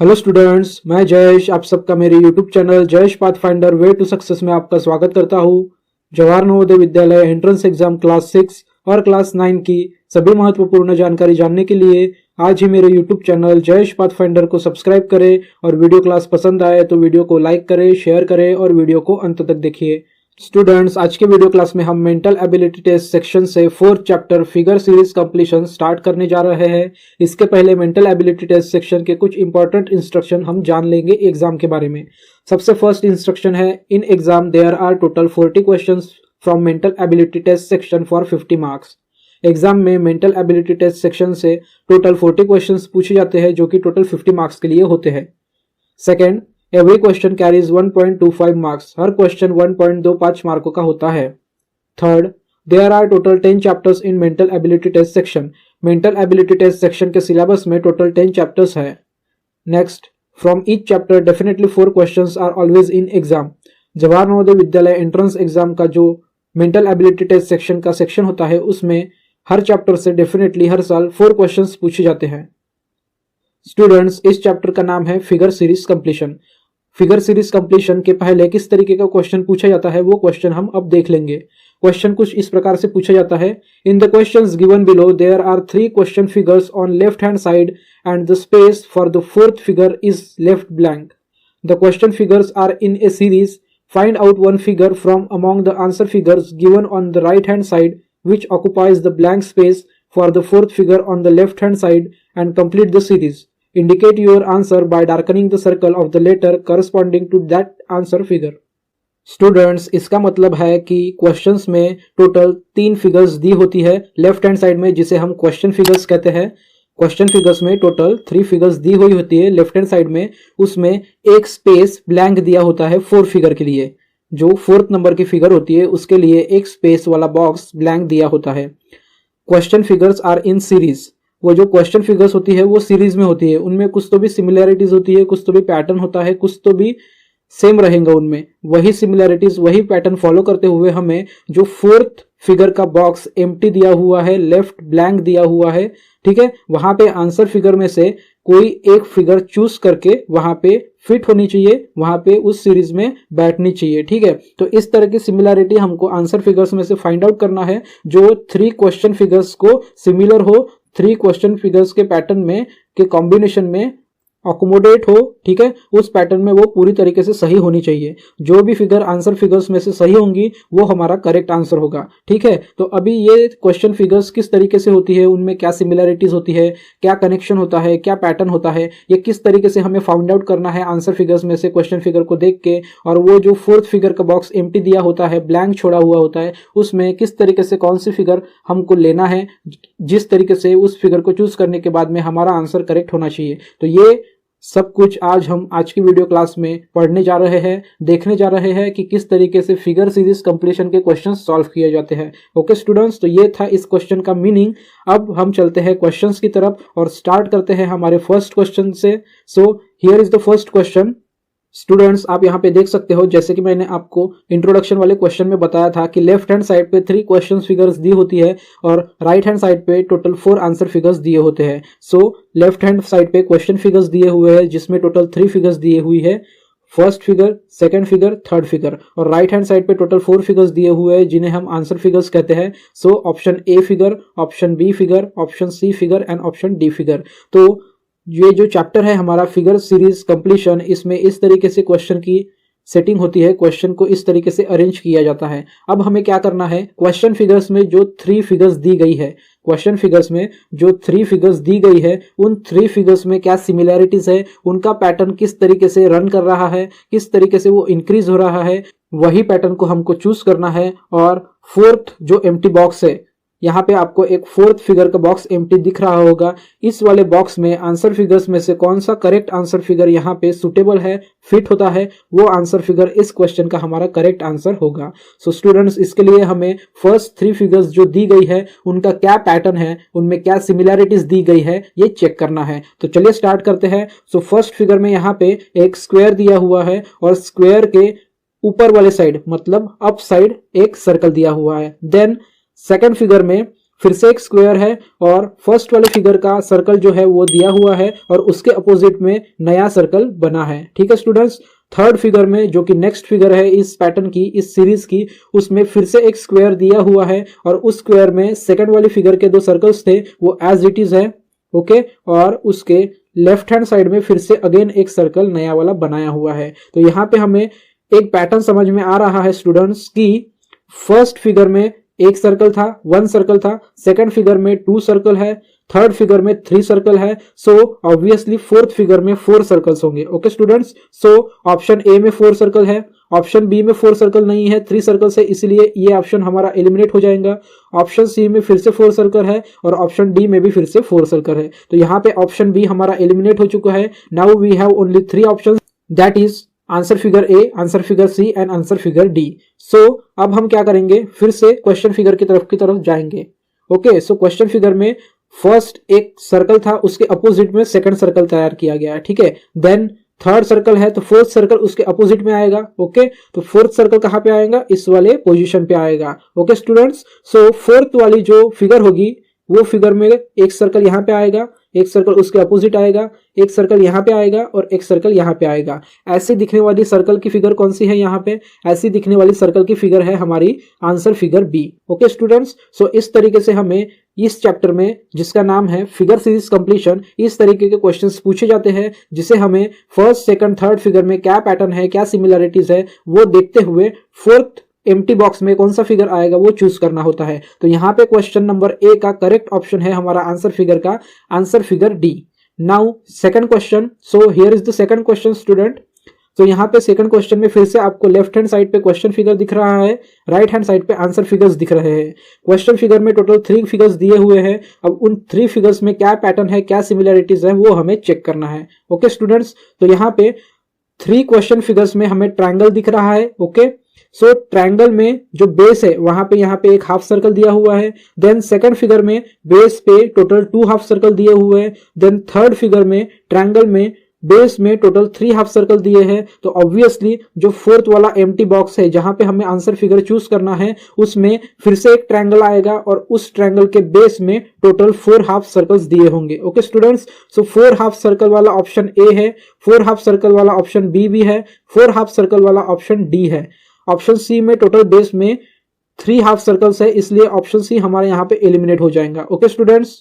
Hello students, मैं जयेश आप सबका मेरे YouTube channel Jayesh pathfinder way to success में आपका स्वागत करता हूँ। Jawahar Navodaya Vidyalaya entrance exam class 6 और क्लास 9 की सभी महत्वपूर्ण जानकारी जानने के लिए आज ही मेरे यूट्यूब चैनल जयेश पाथफाइंडर को सब्सक्राइब करें और वीडियो क्लास पसंद आए तो वीडियो को लाइक करें, शेयर करें और वीडियो को अंत तक देखिए। स्टूडेंट्स, आज के वीडियो क्लास में हम मेंटल एबिलिटी टेस्ट सेक्शन से 4th chapter figure series completion start करने जा रहे हैं। इसके पहले मेंटल एबिलिटी टेस्ट सेक्शन के कुछ इंपॉर्टेंट इंस्ट्रक्शन हम जान लेंगे एग्जाम के बारे में। सबसे फर्स्ट इंस्ट्रक्शन है, in exam there are total 40 questions from mental ability test section for 50 marks. Exam में मेंटल एबिलिटी टेस्ट सेक्शन से टोटल 40 क्वेश्चंस पूछे जाते हैं जो कि टोटल 50 मार्क्स के लिए होते हैं। Second, every question carries 1.25 marks. हर क्वेश्चन 1.25 मार्कों का होता है। Third, there are total 10 chapters in mental ability test section. Mental ability test section के सिलेबस में टोटल 10 चैप्टर्स है। Next, from each chapter definitely 4 questions are always in exam. Jawahar Navodaya Vidyalaya entrance exam का जो मेंटल एबिलिटी टेस्ट सेक्शन का section होता है उसमें हर chapter से डेफिनेटली हर साल 4 क्वेश्चंस पूछे जाते हैं। स्टूडेंट्स, इस चैप्टर का नाम है figure series completion. Figure series completion के पहले किस तरीके का क्वेश्चन पूछा जाता है वो क्वेश्चन हम अब देख लेंगे। क्वेश्चन कुछ इस प्रकार से पूछा जाता है, in the questions given below there are 3 question figures on left hand side and the space for the 4th figure is left blank. The question figures are in a series. Find out one figure from among the answer figures given on the right hand side which occupies the blank space for the 4th figure on the left hand side and complete the series. Indicate your answer by darkening the circle of the letter corresponding to that answer figure. Students, इसका मतलब है कि questions में total 3 figures दी होती है left hand side में, जिसे हम क्वेश्चन फिगर्स कहते हैं। क्वेश्चन फिगर्स में टोटल 3 फिगर्स दी हुई होती है लेफ्ट हैंड साइड में। उसमें एक स्पेस ब्लैंक दिया होता है 4 फिगर के लिए। जो 4th नंबर की फिगर होती है उसके लिए एक स्पेस वाला बॉक्स ब्लैंक दिया होता है। Question figures are in series. वो जो क्वेश्चन फिगर्स होती है वो सीरीज में होती है। उनमें कुछ तो भी सिमिलैरिटीज होती है, कुछ तो भी पैटर्न होता है, कुछ तो भी सेम रहेगा उनमें। वही सिमिलैरिटीज वही पैटर्न फॉलो करते हुए हमें जो 4th फिगर का बॉक्स एम्प्टी दिया हुआ है, लेफ्ट ब्लैंक दिया हुआ है, ठीक है, वहां पे आंसर फिगर में से कोई एक फिगर चूज करके वहां पे फिट होनी चाहिए, वहां पे उस सीरीज में बैठनी चाहिए। ठीक है, तो इस तरह की सिमिलैरिटी हमको आंसर फिगर्स में से फाइंड आउट करना है जो 3 क्वेश्चन फिगर्स को सिमिलर हो, 3 क्वेश्चन फिगर्स के पैटर्न में के कॉम्बिनेशन में अकोमोडेट हो। ठीक है, उस पैटर्न में वो पूरी तरीके से सही होनी चाहिए। जो भी फिगर आंसर फिगर्स में से सही होंगी वो हमारा करेक्ट आंसर होगा। ठीक है, तो अभी ये क्वेश्चन फिगर्स किस तरीके से होती है, उनमें क्या सिमिलैरिटीज होती है, क्या कनेक्शन होता है, क्या पैटर्न होता है, ये किस तरीके से हमें फाइंड आउट करना है आंसर फिगर्स में से क्वेश्चन फिगर को देख के। और वो जो 4th फिगर का बॉक्स एम्प्टी दिया होता है, ब्लैंक छोड़ा हुआ होता है, उसमें किस तरीके से कौन सी फिगर हमको लेना है, जिस तरीके से उस फिगर को चूज करने के बाद में हमारा आंसर करेक्ट होना चाहिए। तो ये सब कुछ हम आज की वीडियो क्लास में पढ़ने जा रहे हैं, देखने जा रहे हैं कि किस तरीके से फिगर सीरीज कंप्लीशन के क्वेश्चन सॉल्व किए जाते हैं। ओके स्टूडेंट्स, तो ये था इस क्वेश्चन का मीनिंग। अब हम चलते हैं क्वेश्चंस की तरफ और स्टार्ट करते हैं हमारे फर्स्ट क्वेश्चन से। So here is the first question. Students, आप यहाँ पे देख सकते हो, जैसे कि मैंने आपको इंट्रोडक्शन वाले क्वेश्चन में बताया था कि लेफ्ट हैंड साइड पे 3 क्वेश्चन फिगर्स दी होती है और राइट हैंड साइड पे टोटल 4 आंसर फिगर्स दिए होते हैं। सो लेफ्ट हैंड साइड पे क्वेश्चन फिगर्स दिए हुए हैं जिसमें टोटल 3 फिगर्स दिए हुई है, first figure, second figure, third figure. और राइट हैंड साइड पे टोटल 4 फिगर्स दिए हुए हैं जिन्हें हम आंसर फिगर्स कहते हैं। So option A figure, option B figure, option C figure and option D figure. तो ये जो चैप्टर है हमारा फिगर सीरीज कंप्लीशन, इसमें इस तरीके से क्वेश्चन की सेटिंग होती है, क्वेश्चन को इस तरीके से अरेंज किया जाता है। अब हमें क्या करना है, क्वेश्चन फिगर्स में जो 3 फिगर्स दी गई है, क्वेश्चन फिगर्स में जो 3 फिगर्स दी गई है उन 3 फिगर्स में क्या सिमिलैरिटीज है, उनका पैटर्न किस तरीके से रन कर रहा है, किस तरीके से वो इंक्रीज हो रहा है, वही पैटर्न को हमको चूज करना है। और 4th जो एम्प्टी बॉक्स है, यहाँ पे आपको एक 4th फिगर का बॉक्स एम्प्टी दिख रहा होगा। इस वाले बॉक्स में आंसर फिगर्स में से कौन सा करेक्ट आंसर फिगर यहाँ पे सुटेबल है, फिट होता है, वो आंसर फिगर इस क्वेश्चन का हमारा करेक्ट आंसर होगा। सो स्टूडेंट्स, इसके लिए हमें फर्स्ट 3 फिगर्स जो दी गई है उनका क्या पैटर्न है, उनमें क्या सिमिलैरिटीज दी गई है, ये चेक करना है। तो चलिए स्टार्ट करते हैं। सो फर्स्ट फिगर में यहाँ पे एक स्क्वायर दिया हुआ है और स्क्वायर के ऊपर वाले साइड मतलब अप साइड एक सर्कल दिया हुआ है। देन सेकंड फिगर में फिर से एक स्क्वायर है और फर्स्ट वाले फिगर का सर्कल जो है वो दिया हुआ है और उसके अपोजिट में नया सर्कल बना है। ठीक है स्टूडेंट्स, थर्ड फिगर में जो कि नेक्स्ट फिगर है इस पैटर्न की, इस सीरीज की, उसमें फिर से एक स्क्वायर दिया हुआ है और उस स्क्वायर में सेकंड वाली फिगर के दो सर्कल्स थे वो एज इट इज है। ओके, और उसके लेफ्ट हैंड साइड में फिर से अगेन एक सर्कल नया वाला बनाया हुआ है। तो यहाँ पे हमें एक पैटर्न समझ में आ रहा है स्टूडेंट्स की फर्स्ट फिगर में एक सर्कल था, वन सर्कल था, सेकंड फिगर में टू सर्कल है, थर्ड फिगर में थ्री सर्कल है, सो ऑब्वियसली फोर्थ फिगर में फोर सर्कल्स होंगे। ओके स्टूडेंट्स, सो ऑप्शन ए में फोर सर्कल है, ऑप्शन बी में फोर सर्कल नहीं है, थ्री सर्कल्स है, इसलिए ये ऑप्शन हमारा एलिमिनेट हो जाएगा। ऑप्शन सी में फिर से फोर सर्कल है और ऑप्शन डी में भी फिर से फोर सर्कल है। तो यहाँ पे ऑप्शन बी हमारा एलिमिनेट हो चुका है। Now we have only three option, that is answer figure A, answer figure C and answer figure D. So अब हम क्या करेंगे, फिर से क्वेश्चन फिगर की तरफ जाएंगे। ओके, सो क्वेश्चन फिगर में फर्स्ट एक सर्कल था, उसके अपोजिट में सेकंड सर्कल तैयार किया गया है। ठीक है, देन थर्ड सर्कल है तो फोर्थ सर्कल उसके अपोजिट में आएगा। ओके, तो फोर्थ सर्कल कहां पे आएगा, इस वाले पोजीशन पे आएगा। ओके स्टूडेंट्स, सो फोर्थ वाली जो फिगर होगी वो फिगर में एक सर्कल यहां पे आएगा, एक सर्कल उसके अपोजिट आएगा, एक सर्कल यहाँ पे आएगा और एक सर्कल यहाँ पे आएगा। ऐसी दिखने वाली सर्कल की फिगर कौन सी है यहाँ पे, ऐसी दिखने वाली सर्कल की फिगर है हमारी answer figure B. Okay students, so इस तरीके से हमें इस चैप्टर में जिसका नाम है फिगर सीरीज कंप्लीशन, इस तरीके के क्वेश्चंस पूछे जाते हैं जिसे हमें फर्स्ट सेकंड थर्ड फिगर में क्या पैटर्न है, क्या सिमिलरिटीज है वो देखते हुए फोर्थ एम्प्टी बॉक्स में कौन सा फिगर आएगा वो चूज करना होता है। तो यहाँ पे क्वेश्चन नंबर ए का करेक्ट ऑप्शन है हमारा आंसर फिगर का answer figure D. Now second question, so here is the second question student. तो यहाँ पे सेकंड क्वेश्चन में फिर से आपको लेफ्ट हैंड साइड पे क्वेश्चन फिगर दिख रहा है, राइट हैंड साइड पे आंसर फिगर्स दिख रहे हैं। क्वेश्चन फिगर में टोटल थ्री फिगर्स दिए हुए हैं। अब उन थ्री फिगर्स में क्या पैटर्न है, क्या सिमिलरिटीज है वो हमें चेक करना है। ओके स्टूडेंट्स, तो यहाँ पे थ्री क्वेश्चन फिगर्स में हमें ट्रायंगल दिख रहा है। ओके, सो ट्रायंगल में जो बेस है वहां पे यहाँ पे एक हाफ सर्कल दिया हुआ है। देन सेकंड फिगर में बेस पे टोटल टू हाफ सर्कल दिए हुए हैं। देन थर्ड फिगर में ट्रायंगल में बेस में टोटल थ्री हाफ सर्कल दिए हैं। तो ऑब्वियसली जो फोर्थ वाला एम्प्टी बॉक्स है जहां पे हमें आंसर फिगर चूज करना है उसमें फिर से एक ट्रायंगल आएगा और उस ट्रायंगल के बेस में टोटल फोर हाफ सर्कल्स दिए होंगे। Okay students, so four half circle वाला ऑप्शन ए है, फोर हाफ सर्कल वाला ऑप्शन बी भी है, फोर हाफ सर्कल वाला ऑप्शन डी है। ऑप्शन सी में टोटल बेस में थ्री हाफ सर्कल्स है, इसलिए ऑप्शन सी हमारे यहाँ पे एलिमिनेट हो जाएगा। ओके स्टूडेंट्स,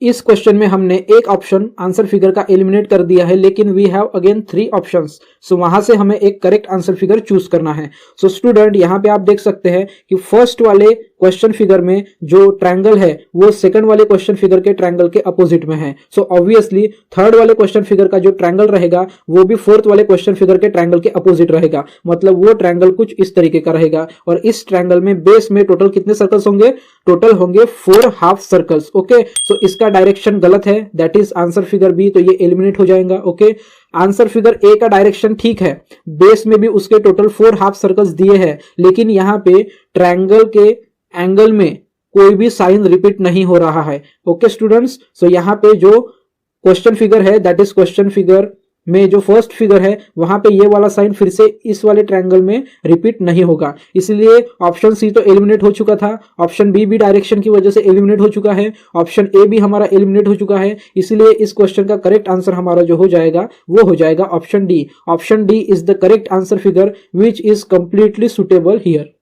इस क्वेश्चन में हमने एक ऑप्शन आंसर फिगर का एलिमिनेट कर दिया है, लेकिन we have again three options. So वहां से हमें एक करेक्ट आंसर फिगर चूज करना है। सो स्टूडेंट यहाँ पे आप देख सकते हैं कि फर्स्ट वाले क्वेश्चन फिगर में जो ट्रायंगल है वो सेकंड वाले क्वेश्चन फिगर के ट्रायंगल के अपोजिट में है। सो ऑब्वियसली थर्ड वाले क्वेश्चन फिगर का जो ट्रायंगल रहेगा वो भी फोर्थ वाले क्वेश्चन फिगर के ट्रायंगल के अपोजिट रहेगा, मतलब वो ट्रायंगल कुछ इस तरीके का रहेगा। और इस ट्रायंगल में बेस में टोटल कितने सर्कल्स होंगे, टोटल होंगे four half circles. Okay, so इसका डायरेक्शन गलत है, that is answer figure B, तो ये एलिमिनेट हो जाएगा। ओके, आंसर फिगर ए का डायरेक्शन ठीक है, बेस में भी उसके टोटल फोर हाफ सर्कल्स दिए हैं, लेकिन यहाँ पे ट्रायंगल के एंगल में कोई भी साइन रिपीट नहीं हो रहा है। ओके स्टूडेंट्स, सो यहाँ पे जो क्वेश्चन फिगर है दैट इज क्वेश्चन फिगर में जो फर्स्ट फिगर है वहां पे ये वाला साइन फिर से इस वाले ट्रायंगल में रिपीट नहीं होगा, इसलिए ऑप्शन सी तो एलिमिनेट हो चुका था, ऑप्शन बी भी डायरेक्शन की वजह से एलिमिनेट हो चुका है, ऑप्शन ए भी हमारा एलिमिनेट हो चुका है, इसलिए इस क्वेश्चन का करेक्ट आंसर हमारा जो हो जाएगा वो हो जाएगा option D. Option D is the correct answer figure which is completely suitable here.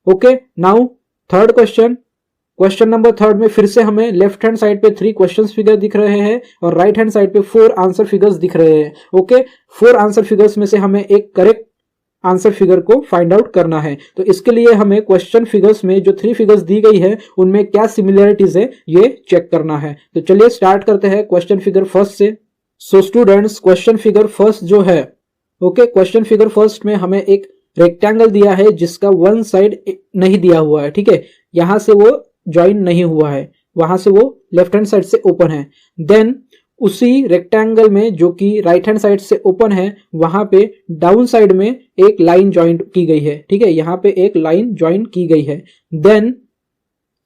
Okay, now third question, question number third में फिर से हमें लेफ्ट हैंड साइड पे थ्री क्वेश्चन फिगर दिख रहे हैं और राइट हैंड साइड पे फोर आंसर फिगर्स दिख रहे हैं। ओके, फोर आंसर फिगर्स में से हमें एक करेक्ट आंसर फिगर को फाइंड आउट करना है। तो इसके लिए हमें क्वेश्चन फिगर्स में जो थ्री फिगर्स दी गई है उनमें क्या सिमिलरिटीज है ये चेक करना है। तो चलिए स्टार्ट करते हैं क्वेश्चन फिगर फर्स्ट से। So students, question figure first जो है, ओके, क्वेश्चन फिगर फर्स्ट में हमें एक रेक्टेंगल दिया है जिसका वन साइड नहीं दिया हुआ है। ठीक है, यहां से वो ज्वाइन नहीं हुआ है, वहां से वो लेफ्ट हैंड साइड से ओपन है। देन उसी रेक्टेंगल में जो कि राइट हैंड साइड से ओपन है वहां पे डाउन साइड में एक लाइन ज्वाइन की गई है। ठीक है, यहां पे एक लाइन ज्वाइन की गई है। देन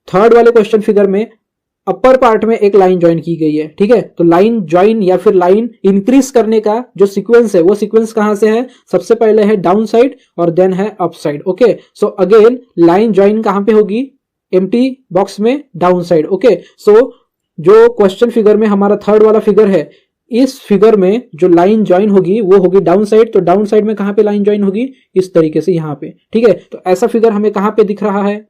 थर्ड वाले क्वेश्चन फिगर में अपर पार्ट में एक लाइन ज्वाइन की गई है। ठीक है, तो लाइन ज्वाइन या फिर लाइन इंक्रीज करने का जो सीक्वेंस है वो सीक्वेंस कहां से है, सबसे पहले है डाउन साइड और देन है up side. Okay, so again line join कहां पे होगी, एम्प्टी बॉक्स में डाउन साइड। ओके, सो जो क्वेश्चन फिगर में हमारा थर्ड वाला फिगर है, इस फिगर में जो लाइन ज्वाइन होगी वो होगी डाउन साइड। तो डाउन साइड में कहां पे लाइन ज्वाइन होगी, इस तरीके से यहां पे। ठीक है, तो ऐसा फिगर हमें कहां पे दिख रहा है,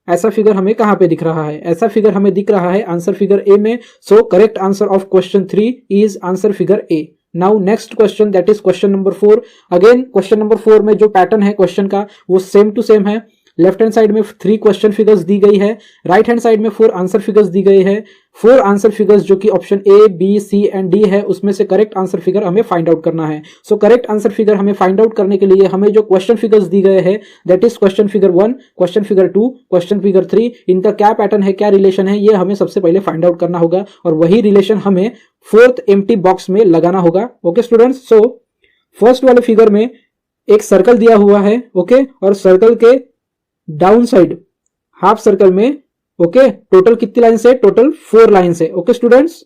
ऐसा फिगर हमें कहां पे दिख रहा है, ऐसा फिगर हमें दिख रहा है आंसर फिगर ए में। सो correct answer of question 3 is answer figure A. Now next question, that is question number 4। Again question number 4 में जो पैटर्न है क्वेश्चन का वो सेम टू सेम है। लेफ्ट हैंड साइड में 3 क्वेश्चन फिगर्स दी गई है, राइट हैंड साइड में 4 आंसर फिगर्स दी गई है। 4 आंसर फिगर्स जो कि option A, B, C and D है, उसमें से करेक्ट आंसर फिगर हमें फाइंड आउट करना है। सो करेक्ट आंसर फिगर हमें फाइंड आउट करने के लिए हमें जो क्वेश्चन फिगर्स दी गए हैं, that is question figure 1, question figure 2, question figure 3, इनका क्या पैटर्न है, क्या रिलेशन है, ये हमें सबसे पहले फाइंड आउट करना होगा और वही रिलेशन हमें 4th एम्प्टी बॉक्स में लगाना होगा। ओके स्टूडेंट्स, सो फर्स्ट वाले फिगर में एक सर्कल दिया हुआ है। ओके, और सर्कल के डाउन साइड हाफ सर्कल में ओके टोटल कितनी लाइन है, टोटल 4 लाइन है। ओके स्टूडेंट्स,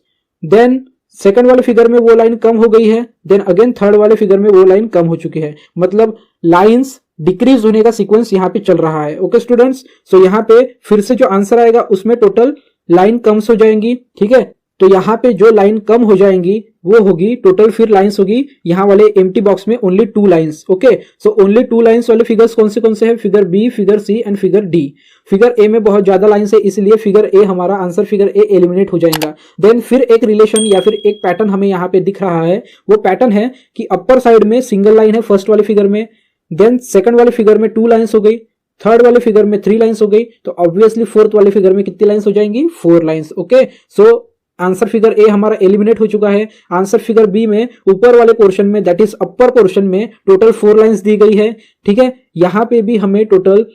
देन सेकंड वाले फिगर में वो लाइन कम हो गई है, देन अगेन थर्ड वाले फिगर में वो लाइन कम हो चुकी है, मतलब लाइंस डिक्रीज होने का सीक्वेंस यहां पे चल रहा है। ओके स्टूडेंट्स, सो यहां पे फिर से जो आंसर आएगा उसमें टोटल लाइन कम हो जाएंगी। ठीक है, तो यहां पे जो लाइन कम हो जाएंगी वो होगी टोटल, फिर लाइंस होगी यहां वाले एम्प्टी बॉक्स में only 2 lines. Okay, so only 2 lines वाले फिगर्स कौन से हैं, figure B, figure C and figure D. Figure A में बहुत ज्यादा लाइंस है, इसलिए फिगर ए हमारा आंसर फिगर ए एलिमिनेट हो जाएगा। देन फिर एक रिलेशन या फिर एक पैटर्न हमें यहाँ पे दिख रहा है, वो पैटर्न है कि अपर साइड में सिंगल लाइन है फर्स्ट वाले फिगर में, देन सेकंड वाले फिगर में 2 लाइंस हो गई, थर्ड वाले फिगर में 3 लाइंस हो गई, तो ऑब्वियसली फोर्थ वाले फिगर में कितनी लाइंस हो जाएंगी, 4 लाइंस। ओके, सो आंसर फिगर ए हमारा एलिमिनेट हो चुका है। आंसर फिगर बी में ऊपर वाले पोर्शन में दैट इज अपर पोर्शन में टोटल 4 लाइंस दी गई है। ठीक है, यहां पे भी हमें टोटल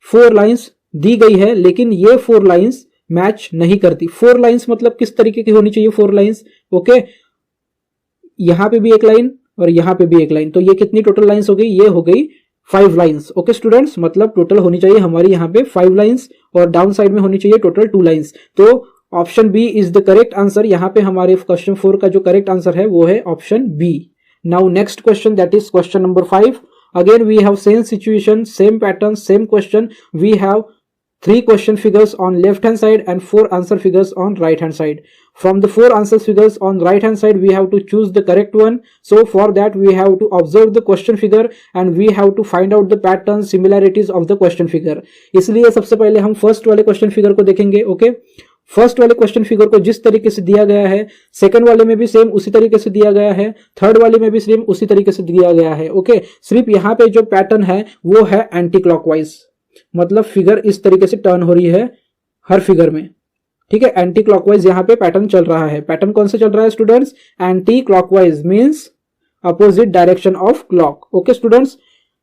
4 लाइंस दी गई है, लेकिन ये 4 लाइंस मैच नहीं करती। 4 लाइंस मतलब किस तरीके की होनी चाहिए 4 लाइंस, ओके, यहां पे भी एक लाइन और यहां पे भी एक लाइन, तो ये कितनी टोटल लाइंस हो गई, ये हो गई 5 लाइंस। ओके स्टूडेंट्स, मतलब टोटल होनी चाहिए हमारी यहाँ पे 5 लाइंस और डाउन साइड में होनी चाहिए टोटल 2 लाइंस। तो option B is the correct answer. यहां पे हमारे क्वेश्चन 4 का जो करेक्ट आंसर है वो है option B. Now next question, that is question number 5। Again we have same situation, same pattern, same question. We have 3 question figures on left hand side and 4 answer figures on right hand side. From the 4 answer figures on right hand side we have to choose the correct one. So for that we have to observe the question figure and we have to find out the pattern similarities of the question figure. इसलिए सबसे पहले हम first वाले question figure को देखेंगे। Okay, first वाले question figure को जिस तरीके से दिया गया है, सेकंड वाले में भी सेम उसी तरीके से दिया गया है, थर्ड वाले में भी सेम उसी तरीके से दिया गया है। ओके, सिर्फ यहाँ पे जो पैटर्न है वो है एंटी क्लॉकवाइज, मतलब फिगर इस तरीके से टर्न हो रही है हर फिगर में। ठीक है, एंटी क्लॉकवाइज यहाँ पे पैटर्न चल रहा है। पैटर्न कौन सा चल रहा है students, anti clockwise means opposite direction of clock. Okay students,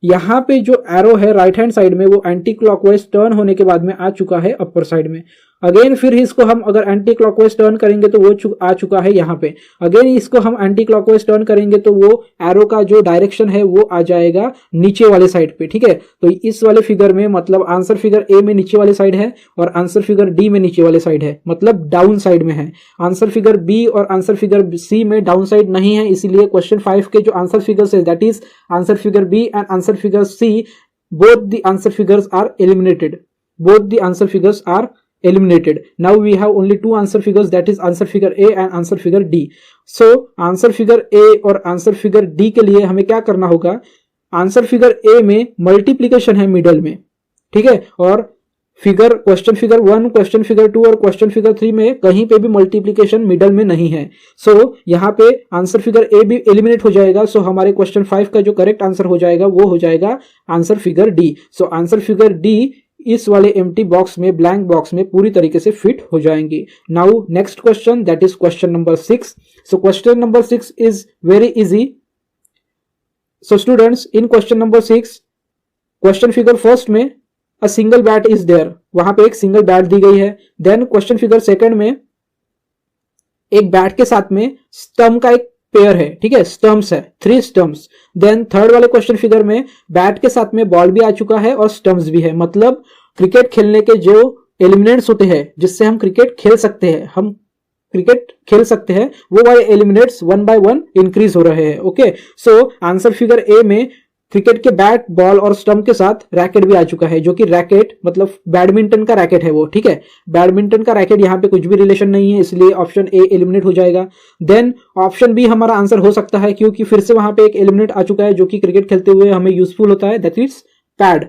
यहाँ पे जो एरो है राइट हैंड साइड में वो एंटी क्लॉकवाइज टर्न होने के बाद में आ चुका है अपर साइड में। अगेन फिर इसको हम अगर एंटी क्लॉकवाइज टर्न करेंगे तो वो आ चुका है यहाँ पे। अगेन इसको हम एंटी क्लॉकवाइज टर्न करेंगे तो वो एरो का जो डायरेक्शन है वो आ जाएगा नीचे वाले साइड पे। ठीक है, तो इस वाले फिगर में मतलब आंसर फिगर ए में नीचे वाले साइड है और आंसर फिगर डी में नीचे वाले साइड है, मतलब डाउन साइड में है। आंसर फिगर बी और आंसर फिगर सी में डाउन साइड नहीं है, इसीलिए क्वेश्चन 5 के जो आंसर फिगर्स है that is answer figure B and answer figure C, both the answer figures are eliminated. Both the answer figures are eliminated. Now we have only 2 answer figures, that is answer figure A and answer figure D. So answer figure A और answer figure D के लिए हमें क्या करना होगा, answer figure A में multiplication है middle में। ठीक है, और figure question figure 1, question figure 2 और क्वेश्चन फिगर 3 में कहीं पे भी मल्टीप्लीकेशन मिडल में नहीं है। सो यहाँ पे आंसर फिगर ए भी एलिमिनेट हो जाएगा। सो हमारे क्वेश्चन 5 का जो करेक्ट आंसर हो जाएगा वो हो जाएगा answer figure D. So answer figure D इस वाले एम्प्टी बॉक्स में, ब्लैंक बॉक्स में पूरी तरीके से फिट हो जाएंगी। Now next question, that is question number 6। So question number 6 is very easy. So students, in question number 6 question figure first में a single bat is there, वहां पे एक सिंगल बैट दी गई है। देन क्वेश्चन फिगर सेकंड में एक bat के साथ में स्टम्प का एक पेयर है। ठीक है, स्टम्प्स है, 3 स्टम्प्स। देन थर्ड वाले क्वेश्चन फिगर में बैट के साथ में बॉल भी आ चुका है और स्टम्प्स भी है, मतलब क्रिकेट खेलने के जो एलिमिनेट्स होते हैं जिससे हम क्रिकेट खेल सकते हैं, हम क्रिकेट खेल सकते हैं, वो वाले एलिमिनेट्स 1 by 1 इंक्रीज हो रहे हैं। Okay, so answer figure A में क्रिकेट के बैट, बॉल और स्टंप के साथ रैकेट भी आ चुका है, जो कि रैकेट मतलब बैडमिंटन का रैकेट है वो, ठीक है। बैडमिंटन का रैकेट, यहाँ पे कुछ भी रिलेशन नहीं है, इसलिए ऑप्शन ए एलिमिनेट हो जाएगा। देन ऑप्शन बी हमारा आंसर हो सकता है, क्योंकि फिर से वहां पे एक एलिमिनेट आ चुका है जो कि क्रिकेट खेलते हुए हमें यूजफुल होता है, दैट इज पैड,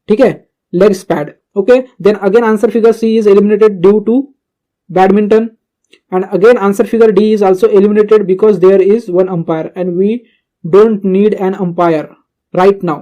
ठीक है, legs pad. Okay, then again answer figure C is eliminated due to badminton, and again answer figure D is also eliminated because there is one umpire and we don't need an umpire right now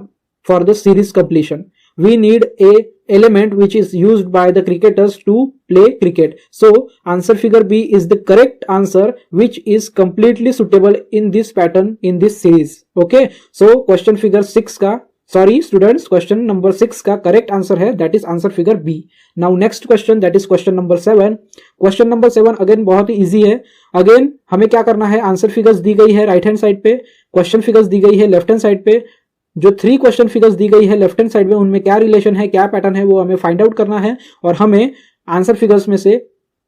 for the series completion. We need a element which is used by the cricketers to play cricket. So answer figure B is the correct answer, which is completely suitable in this pattern in this series. Okay, so question figure 6 का sorry students, question number 6 का correct answer है, that is answer figure B. Now next question, that is question number 7। Question number 7 again बहुत ही easy है। Again हमें क्या करना है, आंसर फिगर्स दी गई है राइट हैंड साइड पे, क्वेश्चन फिगर्स दी गई है लेफ्ट हैंड साइड पे। जो 3 क्वेश्चन फिगर्स दी गई है लेफ्ट हैंड साइड में, उनमें क्या रिलेशन है, क्या पैटर्न है, वो हमें फाइंड आउट करना है और हमें आंसर फिगर्स में से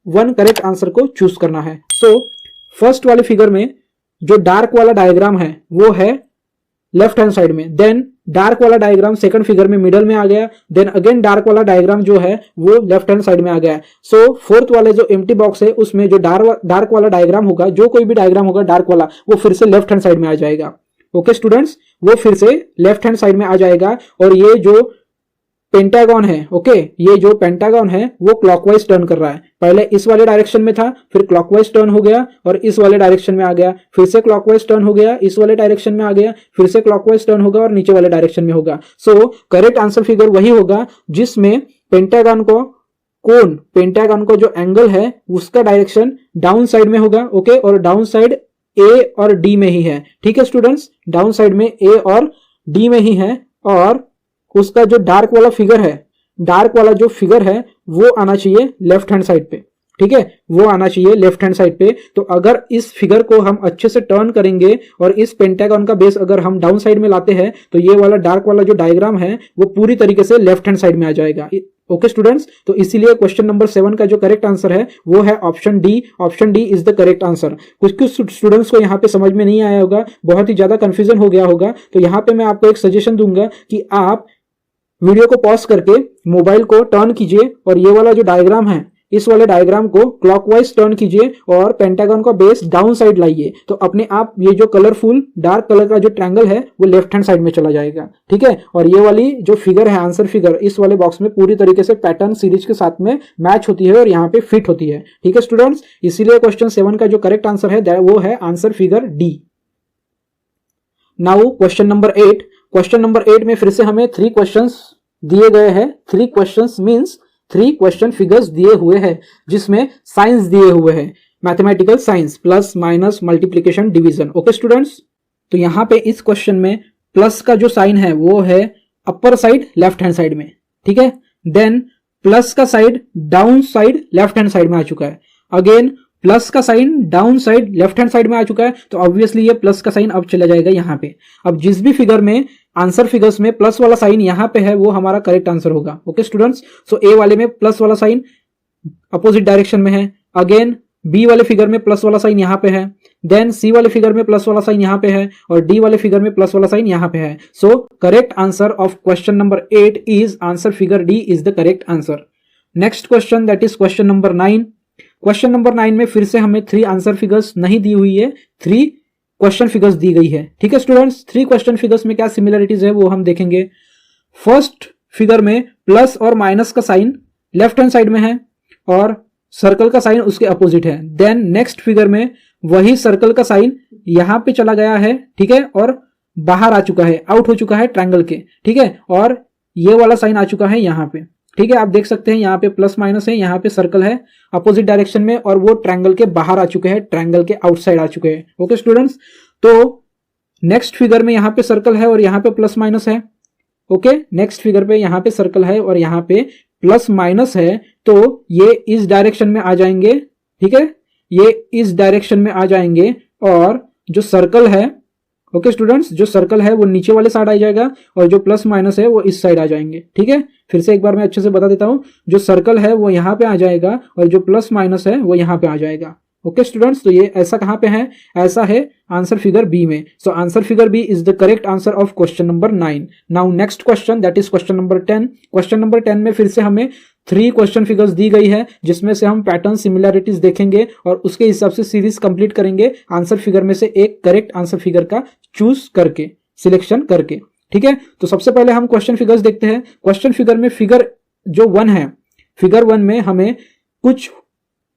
1 करेक्ट आंसर को चूज करना है। सो फर्स्ट वाले फिगर में जो डार्क वाला डायग्राम है वो है लेफ्ट हैंड साइड में, देन डार्क वाला डायग्राम सेकंड फिगर में मिडल में आ गया, देन अगेन डार्क वाला डायग्राम जो है वो लेफ्ट हैंड साइड में आ गया। सो फोर्थ वाले जो एम्प्टी बॉक्स है उसमें जो डार्क वाला डायग्राम होगा, जो कोई भी डायग्राम होगा डार्क वाला, वो फिर से लेफ्ट हैंड साइड में आ जाएगा। ओके स्टूडेंट्स, वो फिर से लेफ्ट हैंड साइड में आ जाएगा और ये जो पेंटागन है, ओके, ये जो पेंटागन है वो क्लॉकवाइज टर्न कर रहा है। पहले इस वाले डायरेक्शन में था, फिर क्लॉकवाइज टर्न हो गया और इस वाले डायरेक्शन में आ गया, फिर से क्लॉकवाइज टर्न हो गया, इस वाले डायरेक्शन में आ गया, फिर से क्लॉकवाइज टर्न होगा और नीचे वाले डायरेक्शन में होगा। सो करेक्ट आंसर फिगर वही होगा जिसमें पेंटागन को जो एंगल है उसका डायरेक्शन डाउन साइड में होगा, ओके, और डाउन साइड ए और डी में ही है, ठीक है स्टूडेंट्स, डाउन साइड में ए और डी में ही है। और उसका जो डार्क वाला फिगर है, डार्क वाला जो फिगर है वो आना चाहिए लेफ्ट हैंड साइड पे, ठीक है, वो आना चाहिए लेफ्ट हैंड साइड पे। तो अगर इस फिगर को हम अच्छे से टर्न करेंगे और इस पेंटागन का बेस अगर हम डाउन साइड में लाते हैं तो ये वाला डार्क वाला जो डायग्राम है वो पूरी तरीके से लेफ्ट हैंड साइड में आ जाएगा। ओके स्टूडेंट्स, तो इसीलिए क्वेश्चन नंबर 7 का जो करेक्ट आंसर है वो है option D. Option D is the correct answer. कुछ स्टूडेंट्स को यहाँ पे समझ में नहीं आया होगा, बहुत ही ज्यादा कंफ्यूजन हो गया होगा, तो यहाँ पे मैं आपको एक सजेशन दूंगा कि आप वीडियो को पॉज करके मोबाइल को टर्न कीजिए और ये वाला जो डायग्राम है इस वाले डायग्राम को क्लॉकवाइज टर्न कीजिए और पेंटागन का बेस डाउन साइड लाइए, तो अपने आप ये जो कलरफुल डार्क कलर का जो ट्रायंगल है वो लेफ्ट हैंड साइड में चला जाएगा, ठीक है। और ये वाली जो फिगर है आंसर फिगर इस वाले बॉक्स में पूरी तरीके से पैटर्न सीरीज के साथ में मैच होती है और यहाँ पे फिट होती है, ठीक है स्टूडेंट्स। इसीलिए क्वेश्चन 7 का जो करेक्ट आंसर है वो है answer figure D. Now question number 8। Question number 8 में फिर से हमें 3 क्वेश्चंस दिए गए हैं। 3 क्वेश्चंस मींस 3 क्वेश्चन फिगर्स दिए हुए हैं जिसमें साइंस दिए हुए हैं, mathematical science, plus minus multiplication division. Okay students, तो यहां पे इस क्वेश्चन में प्लस का जो साइन है वो है upper side left hand side में, ठीक है। देन प्लस का side down side left hand side में आ चुका है। अगेन प्लस का sign down side left hand side में आ चुका है, तो ऑब्वियसली ये प्लस का साइन अब चला जाएगा यहाँ पे। अब जिस भी फिगर में आंसर फिगर्स में प्लस वाला साइन यहाँ पे है वो हमारा करेक्ट आंसर होगा। ओके स्टूडेंट्स, सो ए वाले में प्लस वाला साइन अपोजिट डायरेक्शन में है, अगेन बी वाले फिगर में प्लस वाला साइन यहाँ पे है, देन सी वाले फिगर में प्लस वाला साइन यहाँ पे है और डी वाले फिगर में प्लस वाला साइन यहाँ पे है। So correct answer of question number 8 is answer figure D is the correct answer. Next question that is question number 9। Question number 9 में फिर से हमें 3 आंसर फिगर्स नहीं दी हुई है, 3 क्वेश्चन फिगर्स दी गई है, ठीक है स्टूडेंट्स। 3 क्वेश्चन फिगर्स में क्या सिमिलरिटीज है वो हम देखेंगे। फर्स्ट फिगर में प्लस और माइनस का साइन लेफ्ट हैंड साइड में है और सर्कल का साइन उसके अपोजिट है। देन नेक्स्ट फिगर में वही सर्कल का साइन यहां पे चला गया है, ठीक है, और बाहर आ चुका है, आउट हो चुका है ट्रायंगल के, ठीक है, और ये वाला साइन आ चुका है यहाँ पे, ठीक है। आप देख सकते हैं यहाँ पे प्लस माइनस है, यहाँ पे सर्कल है अपोजिट डायरेक्शन में और वो ट्रायंगल के बाहर आ चुके हैं, ट्रायंगल के आउटसाइड आ चुके हैं। ओके स्टूडेंट्स, तो नेक्स्ट फिगर में यहाँ पे सर्कल है और यहाँ पे प्लस माइनस है। ओके, नेक्स्ट फिगर पे यहाँ पे सर्कल है और यहाँ पे प्लस माइनस है, तो ये इस डायरेक्शन में आ जाएंगे, ठीक है, ये इस डायरेक्शन में आ जाएंगे और जो सर्कल है, ओके स्टूडेंट्स, जो सर्कल है वो नीचे वाले साइड आ जाएगा और जो प्लस माइनस है वो इस साइड आ जाएंगे, ठीक है। फिर से एक बार मैं अच्छे से बता देता हूं, जो सर्कल है वो यहाँ पे आ जाएगा और जो प्लस माइनस है वो यहाँ पे आ जाएगा। ओके स्टूडेंट्स, तो ये ऐसा कहां पे है, ऐसा है आंसर फिगर बी में। So answer figure B is the correct answer of question number 9। Now next question that is question number 10। Question number 10 में फिर से हमें 3 क्वेश्चन फिगर्स दी गई है, जिसमें से हम पैटर्न सिमिलैरिटीज देखेंगे और उसके हिसाब से सीरीज कंप्लीट करेंगे आंसर फिगर में से एक करेक्ट आंसर फिगर का चूज करके, सिलेक्शन करके। ठीक है, तो सबसे पहले हम क्वेश्चन फिगर्स देखते हैं। क्वेश्चन फिगर में फिगर जो 1 है, फिगर 1 में हमें कुछ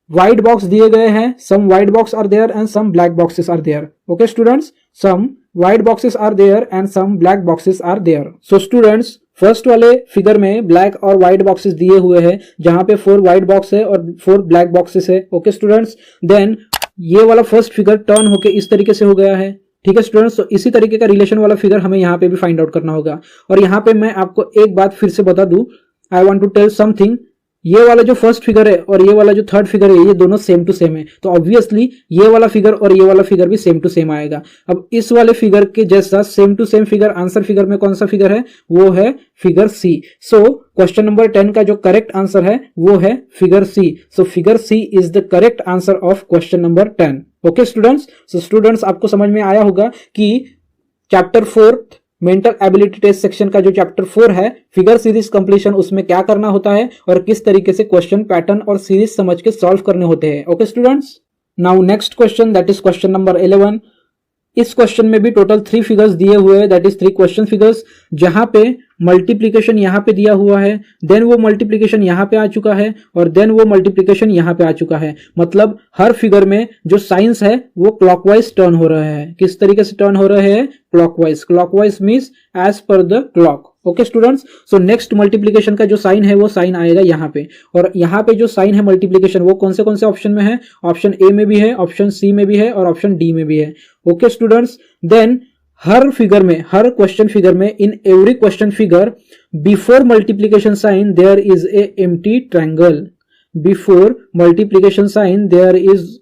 व्हाइट बॉक्स दिए गए हैं, some white box are there and some black boxes are there. Okay students, some white boxes are there and some black boxes are there. So students, first वाले figure में black और white boxes दिए हुए हैं, जहां पे 4 white box है और 4 ब्लैक बॉक्सेस है। ओके स्टूडेंट्स, देन ये वाला फर्स्ट फिगर टर्न होके इस तरीके से हो गया है। ठीक है स्टूडेंट्स, तो इसी तरीके का रिलेशन वाला फिगर हमें यहाँ पे भी फाइंड आउट करना होगा। और यहाँ पे मैं आपको एक बात फिर से बता दूं, I want to tell something, ये वाला जो फर्स्ट फिगर है और ये वाला जो थर्ड फिगर है, ये दोनों सेम टू सेम है, तो ऑब्वियसली ये वाला फिगर और ये वाला फिगर भी सेम टू सेम आएगा। अब इस वाले फिगर के जैसा same to same figure answer figure में कौन सा फिगर है, वो है figure C. So question number 10 का जो करेक्ट आंसर है वो है figure C. So figure C is the correct answer of question number 10। Okay students, so students आपको समझ में आया होगा कि chapter 4 mental ability test section का जो चैप्टर 4 है फिगर सीरीज कंप्लीशन, उसमें क्या करना होता है और किस तरीके से क्वेश्चन पैटर्न और सीरीज समझ के सॉल्व करने होते हैं। Okay students, now next question that is question number 11। इस क्वेश्चन में भी टोटल 3 फिगर्स दिए हुए हैं, दैट इज 3 क्वेश्चन फिगर्स, जहां पे मल्टीप्लीकेशन यहां पे दिया हुआ है, देन वो मल्टीप्लीकेशन यहां पे आ चुका है और देन वो मल्टीप्लीकेशन यहां पे आ चुका है। मतलब हर फिगर में जो साइंस है वो क्लॉकवाइज टर्न हो रहा है। किस तरीके से टर्न हो रहे हैं, clockwise. Clockwise means as per the clock. Okay students, so next multiplication का जो साइन है वो साइन आएगा यहाँ पे, और यहाँ पे जो साइन है मल्टीप्लीकेशन वो कौन से ऑप्शन में है, ऑप्शन ए में भी है, ऑप्शन सी में भी है और ऑप्शन डी में भी है। ओके स्टूडेंट्स, देन हर फिगर में, हर क्वेश्चन फिगर में, in every question figure before multiplication sign there is a empty triangle. Before multiplication sign there is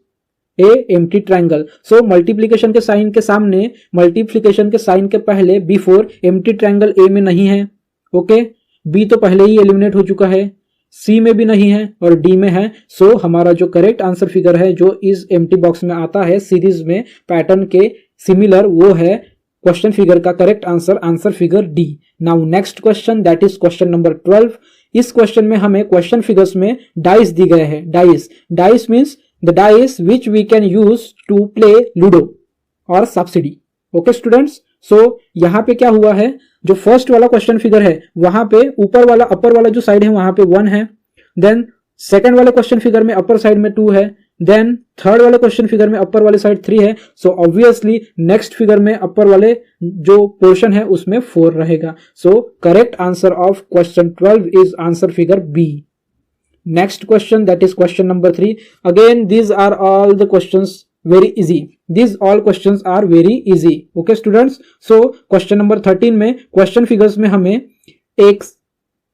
a empty triangle. So multiplication के साइन के सामने, मल्टीप्लीकेशन के साइन के पहले बिफोर एम्प्टी ट्रायंगल ए में नहीं है। ओके, बी तो पहले ही एलिमिनेट हो चुका है, सी में भी नहीं है और डी में है। सो हमारा जो करेक्ट आंसर फिगर है जो इस एम्प्टी बॉक्स में आता है सीरीज में पैटर्न के सिमिलर, वो है क्वेश्चन फिगर का correct answer, answer figure D. Now next question that is question number 12। इस क्वेश्चन में हमें क्वेश्चन फिगर्स में डाइस दी गए हैं। Dice means the dice which we can use to play ludo or subsidy। Okay students, so यहां पे क्या हुआ है, जो फर्स्ट वाला क्वेश्चन फिगर है वहां पे ऊपर वाला, अपर वाला जो साइड है वहां पे 1 है, देन सेकंड वाले क्वेश्चन फिगर में अपर साइड में 2 है, देन थर्ड वाले क्वेश्चन फिगर में अपर वाले साइड 3 है। सो ऑब्वियसली नेक्स्ट फिगर में अपर वाले जो पोर्शन है उसमें 4 रहेगा। So correct answer of question 12 is answer figure B. Next question that is question number 3. Again these are all the questions very easy. These all questions are very easy. Okay students. So question number 13 में question figures में हमें एक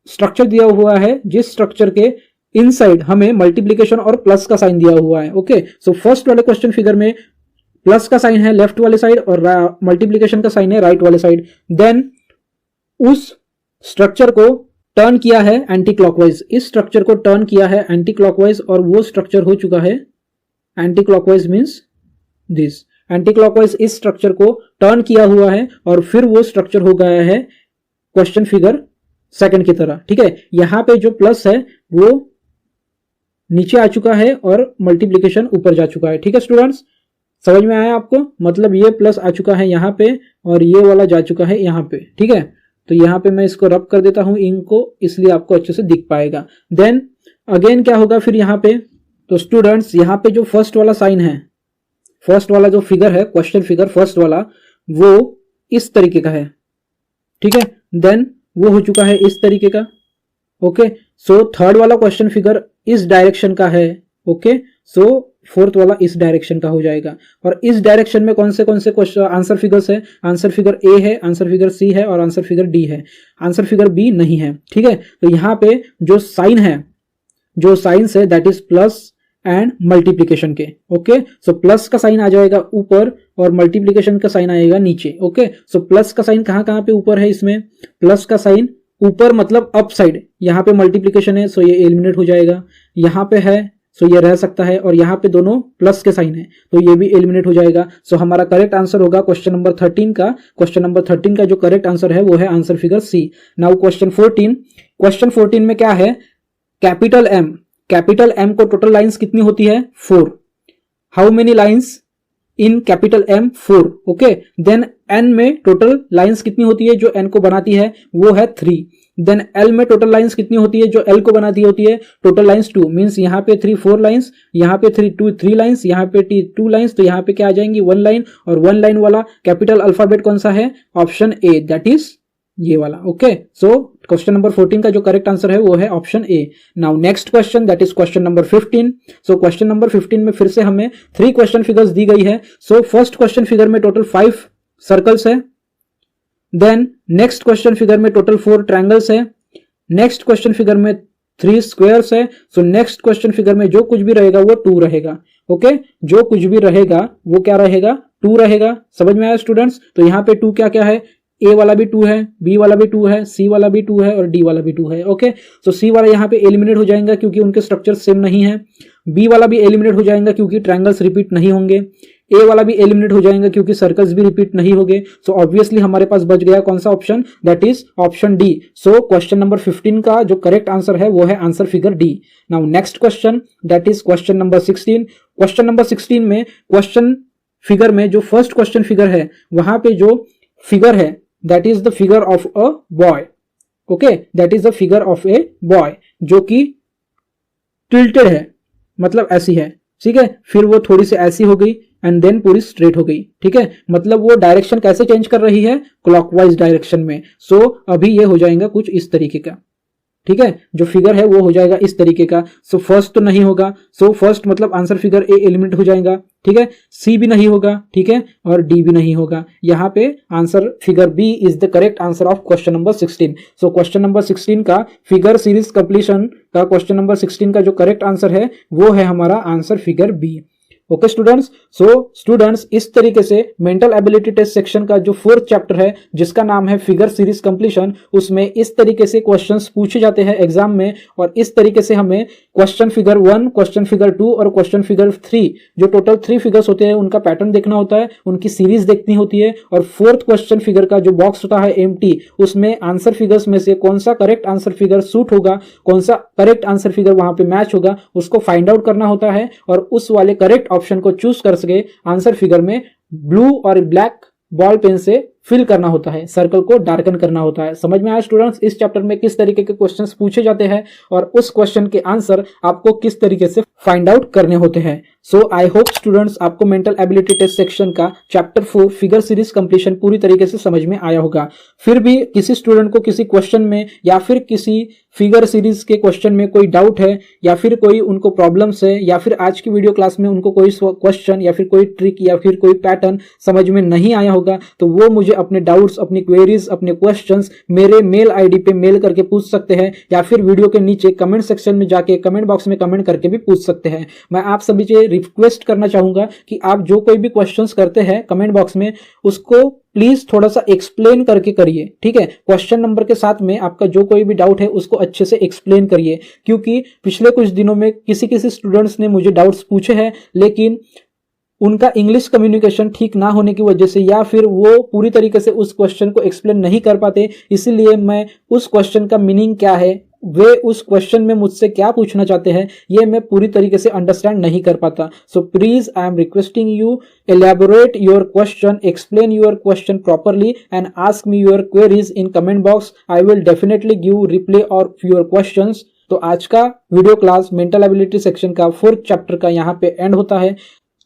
structure दिया हुआ है, जिस structure के inside हमें मल्टीप्लीकेशन और प्लस का साइन दिया हुआ है। ओके, सो फर्स्ट वाले क्वेश्चन फिगर में प्लस का साइन है लेफ्ट वाले साइड और मल्टीप्लीकेशन का साइन है राइट वाले साइड। देन उस स्ट्रक्चर को टर्न किया है एंटी क्लॉकवाइज, इस स्ट्रक्चर को टर्न किया है एंटी क्लॉकवाइज और वो स्ट्रक्चर हो चुका है anti clockwise means this. Anti clockwise इस स्ट्रक्चर को टर्न किया हुआ है और फिर वो स्ट्रक्चर हो गया है क्वेश्चन फिगर सेकंड की तरह। ठीक है, यहां पे जो प्लस है वो नीचे आ चुका है और मल्टीप्लीकेशन ऊपर जा चुका है। ठीक है स्टूडेंट्स, समझ में आया आपको, मतलब ये प्लस आ चुका है यहां पे और ये वाला जा चुका है यहां पे। ठीक है, तो यहां पे मैं इसको रब कर देता हूं इंक को, इसलिए आपको अच्छे से दिख पाएगा। देन अगेन क्या होगा फिर यहां पे, तो स्टूडेंट्स यहां पे जो फर्स्ट वाला साइन है, फर्स्ट वाला जो फिगर है क्वेश्चन फिगर फर्स्ट वाला, वो इस तरीके का है। ठीक है, देन वो हो चुका है इस तरीके का। ओके, सो थर्ड वाला क्वेश्चन फिगर इस डायरेक्शन का है। ओके, सो फोर्थ वाला इस डायरेक्शन का हो जाएगा। और इस डायरेक्शन में कौन से क्वेश्चन आंसर फिगर्स है, आंसर फिगर ए है, आंसर फिगर सी है और आंसर फिगर डी है, आंसर फिगर बी नहीं है। ठीक है, तो यहां पे जो साइन है, जो साइंस है that is plus and multiplication के। ओके, सो प्लस का साइन आ जाएगा ऊपर और मल्टीप्लीकेशन का साइन आएगा नीचे। ओके, सो प्लस का साइन कहां पे ऊपर है, इसमें प्लस का साइन ऊपर मतलब अप साइड, यहां पे मल्टीप्लीकेशन है सो ये एलिमिनेट हो जाएगा। यहां पे है सो ये रह सकता है और यहाँ पे दोनों प्लस के साइन है तो ये भी एलिमिनेट हो जाएगा। सो हमारा करेक्ट आंसर होगा क्वेश्चन नंबर 13 का। क्वेश्चन नंबर 13 का जो करेक्ट आंसर है वो है answer figure C. Now question 14। Question 14 में क्या है, कैपिटल एम, कैपिटल एम को टोटल लाइंस कितनी होती है 4। How many lines in capital M 4। Okay, then N में टोटल लाइंस कितनी होती है जो एन को बनाती है वो है 3। देन एल में टोटल लाइंस कितनी होती है जो एल को बनाती होती है टोटल लाइंस 2। मींस यहाँ पे 3 4 लाइंस, यहाँ पे 3 लाइंस, यहाँ पे 2 लाइंस, तो यहाँ पे क्या आ जाएंगी 1 लाइन। और 1 लाइन वाला कैपिटल अल्फाबेट कौन सा है, ऑप्शन ए, दैट इज ये वाला। ओके, सो क्वेश्चन नंबर 14 का जो करेक्ट आंसर है वो है option A. Now next question, that is question number 15। So question number 15 में फिर से हमें 3 क्वेश्चन फिगर्स दी गई है। सो फर्स्ट क्वेश्चन फिगर में टोटल 5 सर्कल्स है। देन नेक्स्ट क्वेश्चन फिगर में टोटल 4 ट्रायंगल्स है। नेक्स्ट क्वेश्चन फिगर में 3 स्क्वायर्स है। सो नेक्स्ट क्वेश्चन फिगर में जो कुछ भी रहेगा वो 2 रहेगा। ओके, जो कुछ भी रहेगा वो क्या रहेगा 2 रहेगा। समझ में आया स्टूडेंट्स? तो यहाँ पे 2 क्या क्या है, ए वाला भी 2 है, बी वाला भी 2 है, सी वाला भी 2 है और डी वाला भी 2 है। ओके, सो सी वाला यहाँ पे एलिमिनेट हो जाएगा क्योंकि उनके स्ट्रक्चर सेम नहीं है। बी वाला भी एलिमिनेट हो जाएगा क्योंकि ट्रायंगल्स रिपीट नहीं होंगे। ए वाला भी एलिमिनेट हो जाएगा क्योंकि सर्कल्स भी रिपीट नहीं होंगे। सो ऑब्वियसली हमारे पास बच गया कौन सा option, that is option D. So question number 15 का जो करेक्ट आंसर है वो है answer figure D. Now next question, that is question number 16। Question number 16 में क्वेश्चन फिगर में जो फर्स्ट क्वेश्चन फिगर है वहां पे जो फिगर है that is the figure of a boy. Okay, that is the figure of a boy जो कि टिल्टेड है, मतलब ऐसी है। ठीक है, फिर वो थोड़ी सी ऐसी हो गई एंड देन पूरी स्ट्रेट हो गई। ठीक है, मतलब वो डायरेक्शन कैसे चेंज कर रही है, क्लॉकवाइज डायरेक्शन में। सो अभी ये हो जाएगा कुछ इस तरीके का। ठीक है, जो फिगर है वो हो जाएगा इस तरीके का। सो फर्स्ट तो नहीं होगा, सो फर्स्ट मतलब आंसर फिगर ए एलिमिनेट हो जाएगा। ठीक है, सी भी नहीं होगा, ठीक है, और डी भी नहीं होगा। यहाँ पे answer figure B is the correct answer of question number 16। So question number 16 का फिगर सीरीज कंप्लीशन का क्वेश्चन नंबर 16 का जो करेक्ट आंसर है वो है हमारा answer figure B. Okay students, so students इस तरीके से मेंटल एबिलिटी टेस्ट सेक्शन का जो 4th चैप्टर है जिसका नाम है फिगर सीरीज कंप्लीशन, उसमें इस तरीके से क्वेश्चंस पूछे जाते हैं एग्जाम में। और इस तरीके से हमें क्वेश्चन फिगर 1, क्वेश्चन फिगर 2 और क्वेश्चन फिगर 3 जो टोटल 3 फिगर्स होते हैं उनका पैटर्न देखना होता है, उनकी सीरीज देखनी होती है। और 4th क्वेश्चन फिगर का जो बॉक्स होता है एम्प्टी, उसमें आंसर फिगर्स में से कौन सा करेक्ट आंसर फिगर सूट होगा, कौन सा करेक्ट आंसर फिगर वहां पे मैच होगा, उसको फाइंड आउट करना होता है। और उस वाले करेक्ट ऑप्शन को चूज कर सके आंसर फिगर में ब्लू और ब्लैक बॉल पेन से फिल करना होता है, सर्कल को डार्कन करना होता है। समझ में आया स्टूडेंट्स इस चैप्टर में किस तरीके के क्वेश्चंस पूछे जाते हैं और उस क्वेश्चन के आंसर आपको किस तरीके से फाइंड आउट करने होते हैं। सो आई होप स्टूडेंट्स आपको मेंटल एबिलिटी टेस्ट सेक्शन का चैप्टर 4 फिगर सीरीज कंप्लीशन पूरी तरीके से समझ में आया होगा। फिर भी किसी स्टूडेंट को किसी क्वेश्चन में या फिर किसी फिगर सीरीज के क्वेश्चन में कोई डाउट है या फिर कोई उनको प्रॉब्लम्स है या फिर आज की वीडियो क्लास में उनको कोई क्वेश्चन या फिर कोई ट्रिक या फिर कोई पैटर्न समझ में नहीं आया होगा, तो वो मुझे अपने डाउट्स, अपनी क्वेरीज, अपने क्वेश्चंस मेरे मेल आईडी पे मेल करके पूछ सकते हैं या फिर वीडियो के नीचे कमेंट सेक्शन में जाके कमेंट बॉक्स में कमेंट करके भी पूछ सकते हैं। मैं आप सभी से रिक्वेस्ट करना चाहूंगा कि आप जो कोई भी क्वेश्चंस करते हैं कमेंट बॉक्स में उसको प्लीज थोड़ा सा एक्सप्लेन करके करिए। ठीक है, क्वेश्चन नंबर के साथ में आपका जो कोई भी डाउट है उसको अच्छे से एक्सप्लेन करिए, क्योंकि पिछले कुछ दिनों में किसी स्टूडेंट्स ने मुझे डाउट्स पूछे हैं लेकिन उनका इंग्लिश कम्युनिकेशन ठीक ना होने की वजह से या फिर वो पूरी तरीके से उस क्वेश्चन को एक्सप्लेन नहीं कर पाते, इसीलिए मैं उस क्वेश्चन का मीनिंग क्या है, वे उस क्वेश्चन में मुझसे क्या पूछना चाहते हैं, ये मैं पूरी तरीके से अंडरस्टैंड नहीं कर पाता। So please I am requesting you elaborate your question, explain your question properly and ask me your queries in comment box. I will definitely give reply of your questions. तो आज का video class mental ability section का 4th chapter का यहाँ पे and होता है।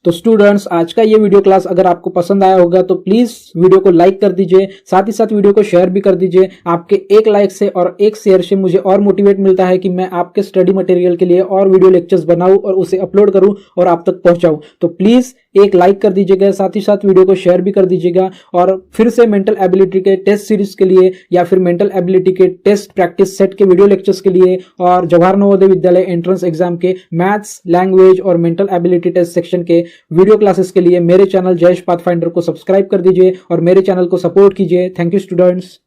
तो स्टूडेंट्स आज का ये वीडियो क्लास अगर आपको पसंद आया होगा तो प्लीज वीडियो को लाइक कर दीजिए, साथ ही साथ वीडियो को शेयर भी कर दीजिए। आपके एक लाइक से और एक शेयर से मुझे और मोटिवेट मिलता है कि मैं आपके स्टडी मटेरियल के लिए और वीडियो लेक्चर्स बनाऊं और उसे अपलोड करूं और आप तक पहुंचाऊं। तो प्लीज एक लाइक कर दीजिएगा, साथ ही साथ वीडियो को शेयर भी कर दीजिएगा। और फिर से मेंटल एबिलिटी के टेस्ट सीरीज के लिए या फिर मेंटल एबिलिटी के टेस्ट प्रैक्टिस सेट के वीडियो लेक्चर्स के लिए और जवाहर नवोदय विद्यालय एंट्रेंस एग्जाम के मैथ्स, लैंग्वेज और मेंटल एबिलिटी टेस्ट सेक्शन के वीडियो क्लासेस के लिए मेरे चैनल जयेश पाथफाइंडर को सब्सक्राइब कर दीजिए और मेरे चैनल को सपोर्ट कीजिए। Thank you students.